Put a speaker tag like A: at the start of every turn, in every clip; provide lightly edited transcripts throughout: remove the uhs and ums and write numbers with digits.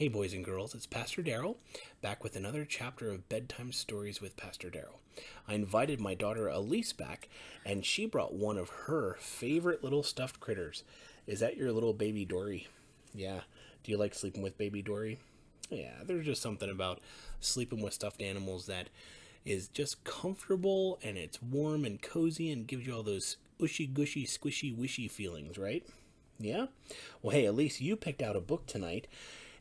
A: Hey, boys and girls, it's Pastor Daryl, back with another chapter of Bedtime Stories with Pastor Daryl. I invited my daughter Elise back, and she brought one of her favorite little stuffed critters. Is that your little baby Dory? Yeah. Do you like sleeping with baby Dory? Yeah, there's just something about sleeping with stuffed animals that is just comfortable, and it's warm and cozy and gives you all those ushy, gushy, squishy, wishy feelings, right? Yeah? Well, hey, Elise, you picked out a book tonight,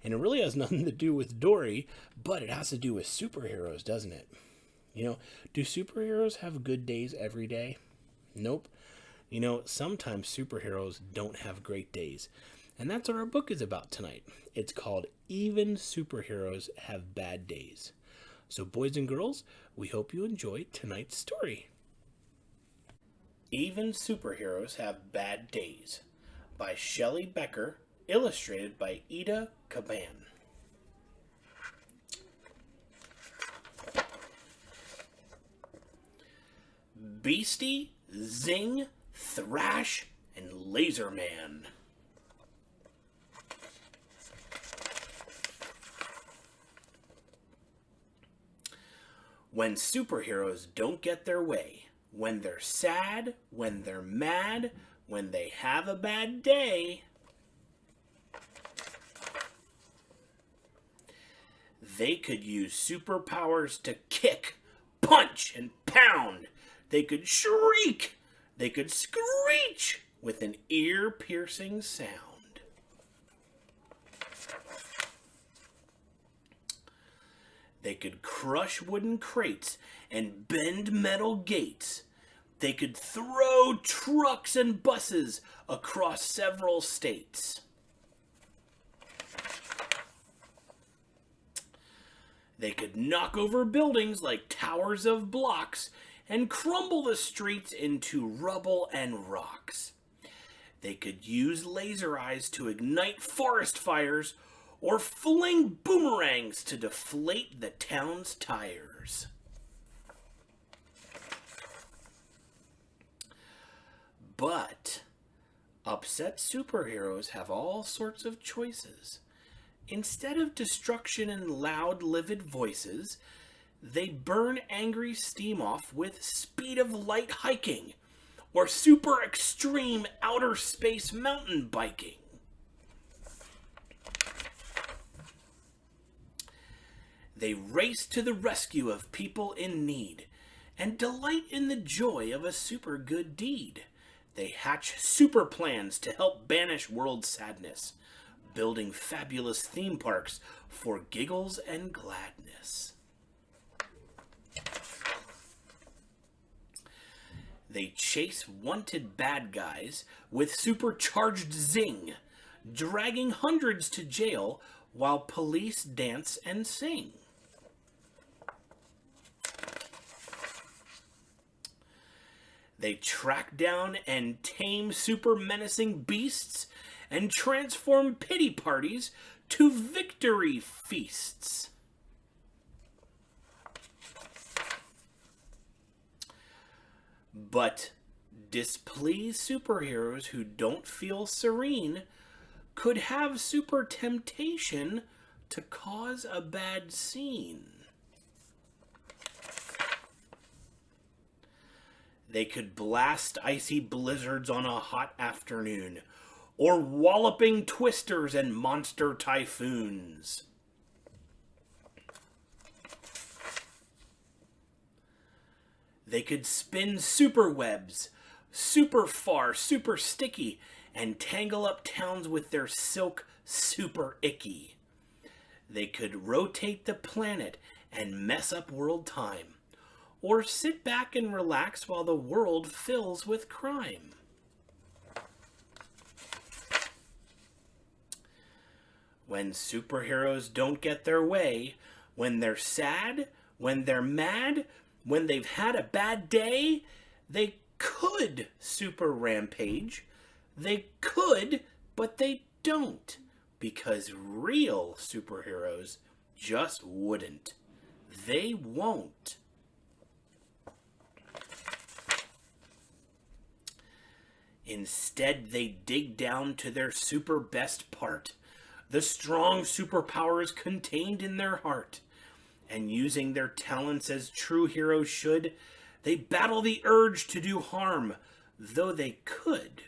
A: and it really has nothing to do with Dory, but it has to do with superheroes, doesn't it? Do superheroes have good days every day? Nope. Sometimes superheroes don't have great days. And that's what our book is about tonight. It's called Even Superheroes Have Bad Days. So, boys and girls, we hope you enjoy tonight's story. Even Superheroes Have Bad Days by Shelly Becker, illustrated by Eda Kaban. Beastie, Zing, Thrash, and Laserman. When superheroes don't get their way, when they're sad, when they're mad, when they have a bad day, they could use superpowers to kick, punch, and pound. They could shriek. They could screech with an ear-piercing sound. They could crush wooden crates and bend metal gates. They could throw trucks and buses across several states. They could knock over buildings like towers of blocks and crumble the streets into rubble and rocks. They could use laser eyes to ignite forest fires or fling boomerangs to deflate the town's tires. But upset superheroes have all sorts of choices. Instead of destruction and loud, livid voices, they burn angry steam off with speed of light hiking or super extreme outer space mountain biking. They race to the rescue of people in need and delight in the joy of a super good deed. They hatch super plans to help banish world sadness, building fabulous theme parks for giggles and gladness. They chase wanted bad guys with supercharged zing, dragging hundreds to jail while police dance and sing. They track down and tame super menacing beasts and transform pity parties to victory feasts. But displeased superheroes who don't feel serene could have super temptation to cause a bad scene. They could blast icy blizzards on a hot afternoon, or walloping twisters and monster typhoons. They could spin super webs, super far, super sticky, and tangle up towns with their silk super icky. They could rotate the planet and mess up world time, or sit back and relax while the world fills with crime. When superheroes don't get their way, when they're sad, when they're mad, when they've had a bad day, they could super rampage. They could, but they don't, because real superheroes just wouldn't. They won't. Instead, they dig down to their super best part, the strong superpowers contained in their heart. And using their talents as true heroes should, they battle the urge to do harm, though they could.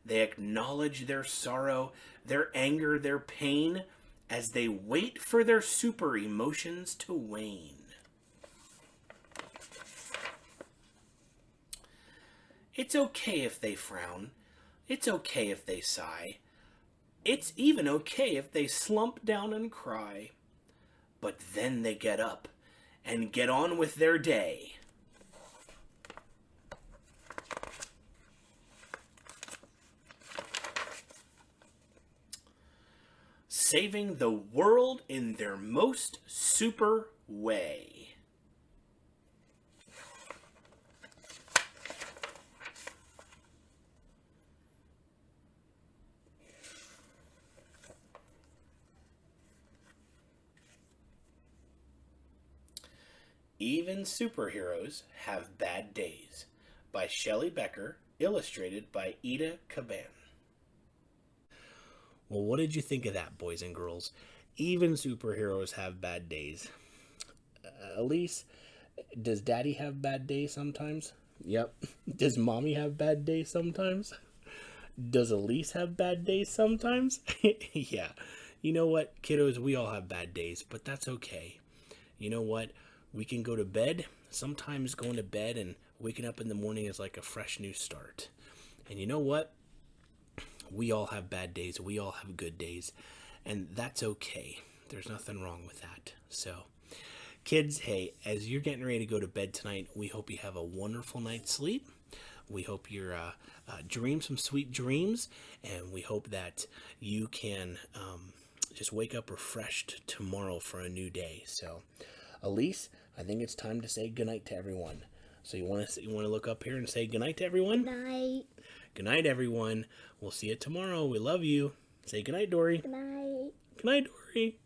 A: They acknowledge their sorrow, their anger, their pain, as they wait for their super emotions to wane. It's okay if they frown. It's okay if they sigh. It's even okay if they slump down and cry. But then they get up and get on with their day. Saving the world in their most super way. Even superheroes have bad days, by Shelly Becker, illustrated by Eda Kaban. Well, what did you think of that, boys and girls? Even superheroes have bad days. Elise, does Daddy have bad days sometimes? Yep. Does Mommy have bad days sometimes? Does Elise have bad days sometimes? Yeah. You know what, kiddos, we all have bad days, but that's okay. You know what? We can go to bed. Sometimes going to bed and waking up in the morning is like a fresh new start. And you know what? We all have bad days. We all have good days. And that's okay. There's nothing wrong with that. So, kids, hey, as you're getting ready to go to bed tonight, we hope you have a wonderful night's sleep. We hope you're dream some sweet dreams. And we hope that you can just wake up refreshed tomorrow for a new day. So, Elise, I think it's time to say goodnight to everyone. So you want to look up here and say goodnight to everyone?
B: Good night.
A: Good night, everyone. We'll see you tomorrow. We love you. Say goodnight, Dory.
B: Good night.
A: Good night, Dory.